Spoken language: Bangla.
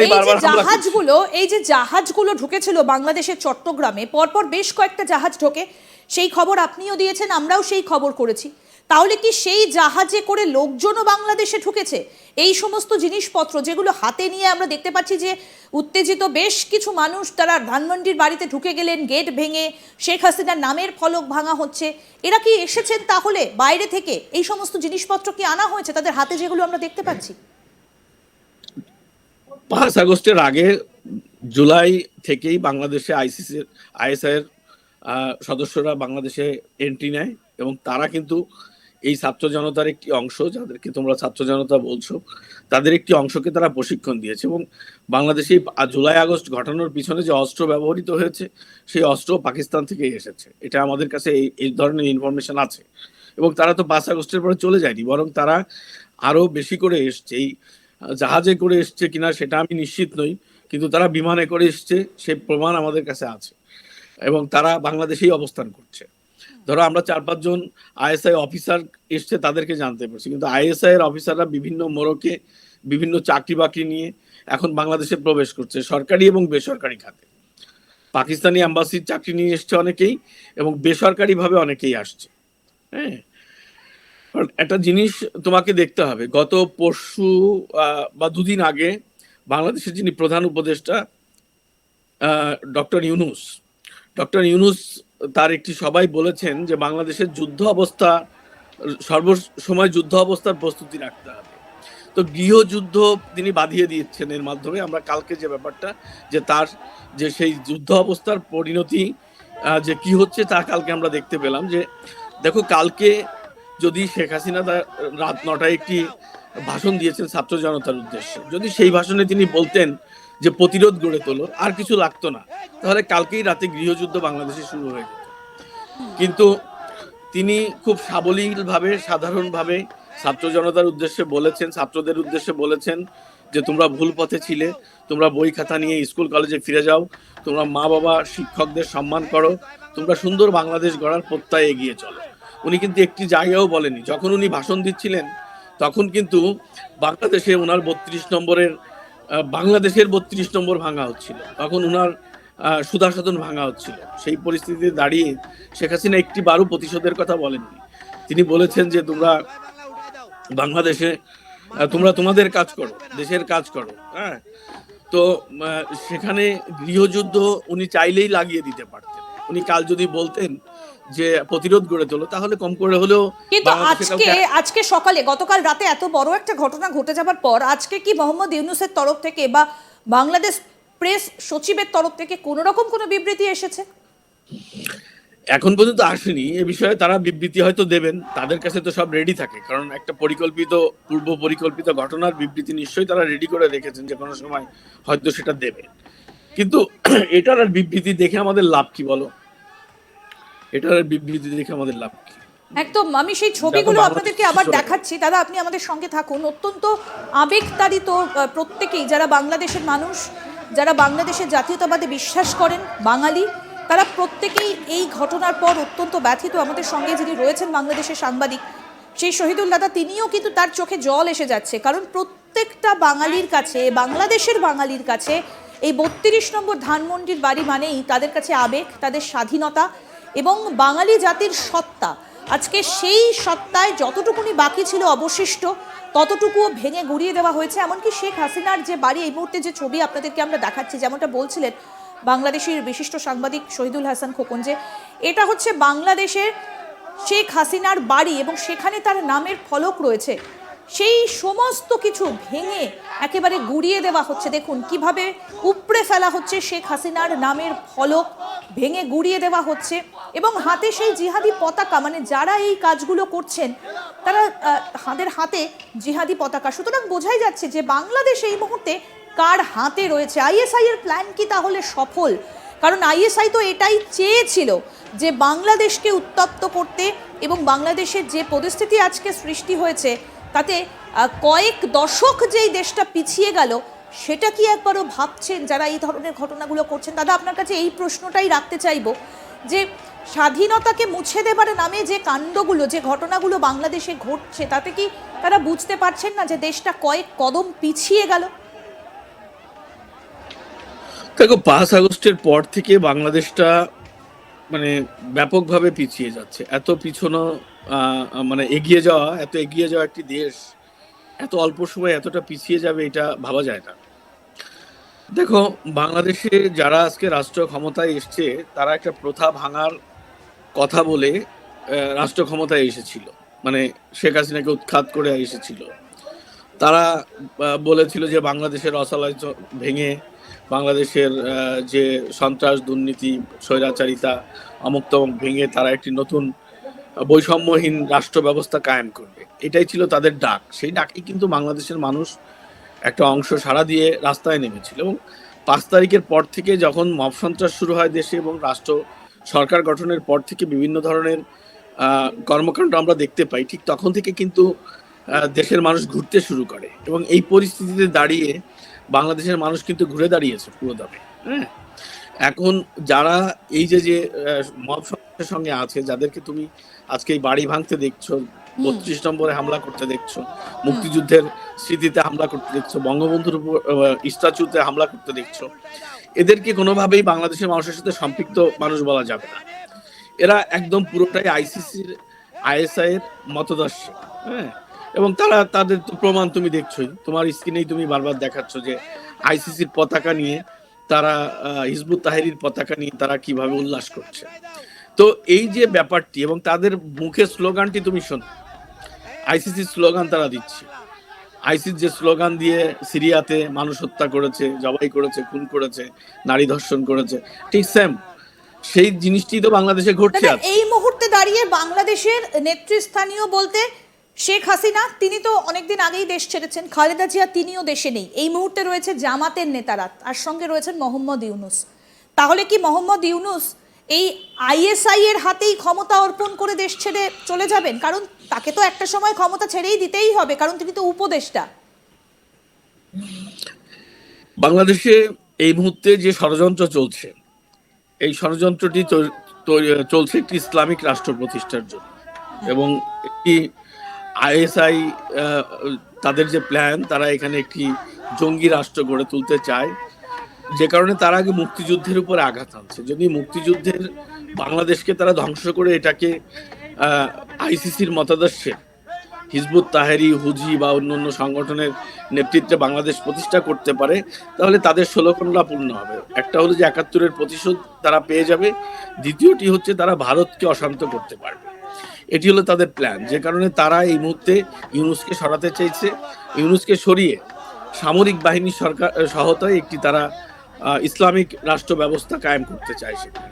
এই যে জাহাজগুলো জাহাজগুলো ঢুকেছিল বাংলাদেশের চট্টগ্রামে, পরপর বেশ কয়েকটা জাহাজ ঢোকে, সেই খবর আপনিও দিয়েছেন, আমরাও সেই খবর করেছি। তাহলে কি সেই জাহাজে করে লোকজনও বাংলাদেশে ঢুকেছে? এই সমস্ত জিনিসপত্র যেগুলো হাতে নিয়ে আমরা দেখতে পাচ্ছি যে উত্তেজিত বেশ কিছু মানুষ তারা ধানমন্ডির বাড়িতে ঢুকে গেলেন, গেট ভেঙে শেখ হাসিনার নামের ফলক ভাঙা হচ্ছে। এরা কি এসেছেন তাহলে বাইরে থেকে? এই সমস্ত জিনিসপত্র কি আনা হয়েছে তাদের হাতে, যেগুলো আমরা দেখতে পাচ্ছি? 5 আগস্টের আগে জুলাই থেকেই বাংলাদেশে আইএসআই এর সদস্যরা বাংলাদেশে এন্ট্রি নেয় এবং তারা কিন্তু এই ছাত্র জনতার একটি অংশ, যাদেরকে তোমরা ছাত্র জনতা বলছো, তাদের একটি অংশকে তারা প্রশিক্ষণ দিয়েছে এবং বাংলাদেশে জুলাই আগস্ট ঘটানোর পিছনে যে অস্ত্র ব্যবহৃত হয়েছে সেই অস্ত্র পাকিস্তান থেকেই এসেছে। এটা আমাদের কাছে এই ধরনের ইনফরমেশন আছে। এবং তারা তো 5 আগস্টের পরে চলে যায়নি, বরং তারা আরো বেশি করে এসছে। এই জাহাজে করে এসছে কিনা সেটা আমি নিশ্চিত নই, কিন্তু তারা বিমানে করে এসছে, সেই প্রমাণ আমাদের কাছে আছে এবং তারা বাংলাদেশেই অবস্থান করছে। ধরো আমরা 4-5 জন আইএসআই অফিসার এসছে, তাদেরকে জানতে পারছি, কিন্তু আইএসআই এর অফিসাররা বিভিন্ন মোড়কে বিভিন্ন চাকরি বাকরি নিয়ে এখন বাংলাদেশে প্রবেশ করছে, সরকারি এবং বেসরকারি খাতে। পাকিস্তানি অ্যাম্বাসির চাকরি নিয়ে এসছে অনেকেই এবং বেসরকারিভাবে অনেকেই আসছে। হ্যাঁ, একটা জিনিস তোমাকে দেখতে হবে, গত পরশু বা 2 দিন আগে বাংলাদেশের যিনি প্রধান উপদেষ্টা ডক্টর ইউনূস তার একটি সভায় বলেছেন যে বাংলাদেশের যুদ্ধ অবস্থা, সর্বসময় যুদ্ধ অবস্থার প্রস্তুতি রাখতে হবে। তো গৃহযুদ্ধ তিনি বাঁধিয়ে দিয়েছেন এর মাধ্যমে। আমরা কালকে যে ব্যাপারটা, যে তার যে সেই যুদ্ধ অবস্থার পরিণতি যে কি হচ্ছে তা কালকে আমরা দেখতে পেলাম। যে দেখো, কালকে যদি শেখ হাসিনা রাত 9টায় একটি ভাষণ দিয়েছেন ছাত্র জনতার উদ্দেশ্যে, যদি সেই ভাষণে তিনি বলতেন যে প্রতিরোধ গড়ে তোলো, আর কিছু লাগতো না, তাহলে কালকেই রাতে গৃহযুদ্ধ বাংলাদেশে শুরু হয়ে যেত। কিন্তু তিনি খুব সাবলীলভাবে, সাধারণভাবে ছাত্র জনতার উদ্দেশ্যে বলেছেন, ছাত্রদের উদ্দেশ্যে বলেছেন যে তোমরা ভুল পথে ছিলে, তোমরা বই খাতা নিয়ে স্কুল কলেজে ফিরে যাও, তোমরা মা বাবা শিক্ষকদের সম্মান করো, তোমরা সুন্দর বাংলাদেশ গড়ার প্রত্যয়ে এগিয়ে চলো। উনি কিন্তু একটি জায়গাও বলেনি। যখন উনি ভাষণ দিচ্ছিলেন তখন কিন্তু বাংলাদেশে ওনার 32 নম্বরের বাংলাদেশের 32 নম্বর ভাঙা হচ্ছিল, তখন ওনার সুধা সদন ভাঙা হচ্ছিল। সেই পরিস্থিতিতে দাঁড়িয়ে শেখ হাসিনা একটি বারও প্রতিশোধের কথা বলেননি। তিনি বলেছেন যে তোমরা বাংলাদেশে তোমরা তোমাদের কাজ করো, দেশের কাজ করো। হ্যাঁ, তো সেখানে গৃহযুদ্ধ উনি চাইলেই লাগিয়ে দিতে পারতেন। উনি কাল যদি বলতেন যে প্রতিরোধ গড়ে তোলো, তাহলে কম করে হলেও। কিন্তু আজকে সকালে, গতকাল রাতে এত বড় একটা ঘটনা ঘটে যাবার পর আজকে কি মোহাম্মদ ইউনূসের তরফ থেকে বা বাংলাদেশ প্রেস সচিবের তরফ থেকে কোনো রকম কোনো বিবৃতি এসেছে? এখন পর্যন্ত আসেনি। এ বিষয়ে তারা বিবৃতি হয়তো দেবেন, তাদের কাছে তো সব রেডি থাকে, কারণ একটা পূর্ব পরিকল্পিত ঘটনার বিবৃতি নিশ্চয়ই তারা রেডি করে রেখেছেন, যে কোনো সময় হয়তো সেটা দেবে। কিন্তু এটার আর বিবৃতি দেখে আমাদের লাভ কি বলো? এটার আর বিবৃতি দেখে আমাদের লাভ কি? একদম, আমি সেই ছবিগুলো আপনাদেরকে আবার দেখাচ্ছি। দাদা, আপনি আমাদের সঙ্গে থাকুন। অত্যন্ত আবেগতাড়িত প্রত্যেকেই, যারা বাংলাদেশের মানুষ, যারা বাংলাদেশের জাতীয়তাবাদে বিশ্বাস করেন, বাঙালি, তারা প্রত্যেকেই এই ঘটনার পর অত্যন্ত ব্যথিত। আমাদের সঙ্গে যিনি রয়েছেন বাংলাদেশের সাংবাদিক সেই শহীদুল দাদা, তিনিও কিন্তু তার চোখে জল এসে যাচ্ছে, কারণ প্রত্যেকটা বাঙালির কাছে, বাংলাদেশের বাঙালির কাছে এই 32 নম্বর ধানমন্ডির বাড়ি মানেই তাদের কাছে আবেগ, তাদের স্বাধীনতা এবং বাঙালি জাতির সত্তা। আজকে সেই সত্তায় যতটুকুনি বাকি ছিল অবশিষ্ট, ততটুকুও ভেঙে গুড়িয়ে দেওয়া হয়েছে। এমনকি শেখ হাসিনার যে বাড়ি, এই মুহূর্তে যে ছবি আপনাদেরকে আমরা দেখাচ্ছি, যেমনটা বলছিলেন বাংলাদেশের বিশিষ্ট সাংবাদিক শহীদুল হাসান খোকন, যে এটা হচ্ছে বাংলাদেশের শেখ হাসিনার বাড়ি এবং সেখানে তার নামের ফলক রয়েছে, সেই সমস্ত কিছু ভেঙে একেবারে গুড়িয়ে দেওয়া হচ্ছে। দেখুন কিভাবে উপড়ে ফেলা হচ্ছে শেখ হাসিনার নামের ফলক, ভেঙে গুড়িয়ে দেওয়া হচ্ছে এবং হাতে সেই জিহাদি পতাকা, মানে যারা এই কাজগুলো করছেন তারা তাদের হাতে জিহাদি পতাকা। সুতরাং বোঝাই যাচ্ছে যে বাংলাদেশ এই মুহূর্তে কার হাতে রয়েছে। আইএসআই এর প্ল্যান কি তাহলে সফল? কারণ আইএসআই তো এটাই চেয়েছিল যে বাংলাদেশকে উত্তপ্ত করতে, এবং বাংলাদেশের যে পরিস্থিতি আজকে সৃষ্টি হয়েছে তাতে কয়েক দশক যেই দেশটা পিছিয়ে গেল, সেটা কি একবারও ভাবছেন যারা এই ধরনের ঘটনাগুলো করছেন? দাদা, আপনার কাছে এই প্রশ্নটাই রাখতে চাইবো যে স্বাধীনতাকে মুছে দেবার নামে যে কাণ্ডগুলো, যে ঘটনাগুলো বাংলাদেশে ঘটছে, তাতে কি তারা বুঝতে পারছেন না যে দেশটা কয়েক কদম পিছিয়ে গেল? দেখো, 5 আগস্টের পর থেকে বাংলাদেশটা মানে ব্যাপকভাবে পিছিয়ে যাচ্ছে। এত পিছনো মানে এগিয়ে যাওয়া একটি দেশ এত অল্প সময়ে এতটা পিছিয়ে যাবে এটা ভাবা যায় না। দেখো, বাংলাদেশে যারা আজকে রাষ্ট্র ক্ষমতায় এসছে তারা একটা প্রথা ভাঙার কথা বলে রাষ্ট্র ক্ষমতায় এসেছিল। মানে শেখ হাসিনাকে উৎখাত করে এসেছিল। তারা বলেছিল যে বাংলাদেশের অসালয় ভেঙে বাংলাদেশের যে সন্ত্রাস, দুর্নীতি, স্বৈরাচারিতা, অমুক তমুক ভেঙে তারা একটি নতুন বৈষম্যহীন রাষ্ট্র ব্যবস্থা কায়েম করবে। এটাই ছিল তাদের ডাক। সেই ডাকেই কিন্তু বাংলাদেশের মানুষ একটা অংশ সাড়া দিয়ে রাস্তায় নেমেছিল। এবং 5 তারিখের পর থেকে যখন মব সন্ত্রাস শুরু হয় দেশে এবং রাষ্ট্র সরকার গঠনের পর থেকে বিভিন্ন ধরনের কর্মকাণ্ড আমরা দেখতে পাই, ঠিক তখন থেকে কিন্তু দেশের মানুষ ঘুরতে শুরু করে। এবং এই পরিস্থিতিতে দাঁড়িয়ে বাংলাদেশের মানুষ কিন্তু ঘুরে দাঁড়িয়েছে পুরো দামে। হ্যাঁ, এখন যারা এই যে মব সন্ত্রাসের সঙ্গে আছে, যাদেরকে তুমি আজকে এই বাড়ি ভাঙতে দেখছো, 32 নম্বরে হামলা করতে দেখছো, মুক্তিযুদ্ধের স্মৃতিতে হামলা করতে দেখছো, বঙ্গবন্ধুর উপর স্ট্যাচুতে হামলা করতে দেখছো, এদেরকে কোনোভাবেই বাংলাদেশের মানুষের সাথে সম্পৃক্ত মানুষ বলা যাবে না। এরা একদম পুরোটাই আইসিসির, আইএসআই এর মতদর্শী। হ্যাঁ, এবং তারা তাদের তো প্রমাণ তুমি দেখছোই, তোমার স্ক্রিনেই তুমি বারবার দেখাচ্ছ যে আইসিসির পতাকা নিয়ে তারা, হিজবুত তাহরির পতাকা নিয়ে তারা কিভাবে উল্লাস করছে। তো এই যে ব্যাপারটি, এবং তাদের মুখের স্লোগানটি তুমি শোনো, আইসিসির স্লোগান তারা দিচ্ছে। আইসিস যে স্লোগান দিয়ে সিরিয়াতে মানুষ হত্যা করেছে, জবাই করেছে, খুন করেছে, নারী ধর্ষণ করেছে, ঠিক সেম সেই জিনিসটি তো বাংলাদেশে ঘটছে। দাদা, এই মুহূর্তে দাঁড়িয়ে বাংলাদেশের নেতৃস্থানীয় বলতে শেখ হাসিনা, তিনি তো অনেকদিন আগেই দেশ ছেড়েছেন। খালেদা জিয়া, তিনিও দেশে নেই। এই মুহূর্তে রয়েছে জামাতের নেতারা, তার সঙ্গে রয়েছেন মোহাম্মদ ইউনূস। তাহলে কি মোহাম্মদ ইউনূস এই আইএসআই এর হাতেই ক্ষমতা অর্পণ করে দেশ ছেড়ে চলে যাবেন? কারণ তাকে তো একটা সময় ক্ষমতা ছেড়েই দিতেই হবে, কারণ তিনি তো উপদেষ্টা। বাংলাদেশে এই মুহূর্তে যে ষড়যন্ত্র চলছে, এই ষড়যন্ত্রটি চলছে একটি ইসলামিক রাষ্ট্র প্রতিষ্ঠার জন্য। এবং একটি আইএসআই, তাদের যে প্ল্যান, তারা এখানে একটি জঙ্গি রাষ্ট্র গড়ে তুলতে চায়, যে কারণে তারা আগে মুক্তিযুদ্ধের উপরে আঘাত আনছে। যদি মুক্তিযুদ্ধের বাংলাদেশকে তারা ধ্বংস করে এটাকে আইসিসির মতাদর্শে হিজবুত তাহরি, হুজি বা অন্যান্য সংগঠনের নেতৃত্বে বাংলাদেশ প্রতিষ্ঠা করতে পারে, তাহলে তাদের 16 কন্যা পূর্ণ হবে। একটা হলো যে 71-এর প্রতিশোধ তারা পেয়ে যাবে, দ্বিতীয়টি হচ্ছে তারা ভারতকে অশান্ত করতে পারবে। এটি হলো তাদের প্ল্যান, যে কারণে তারা এই মুহূর্তে ইউনূসকে সরাতে চাইছে। ইউনূসকে সরিয়ে সামরিক বাহিনীর সহায়তায় একটি তারা ইসলামিক রাষ্ট্র ব্যবস্থা কায়েম করতে চাইছে।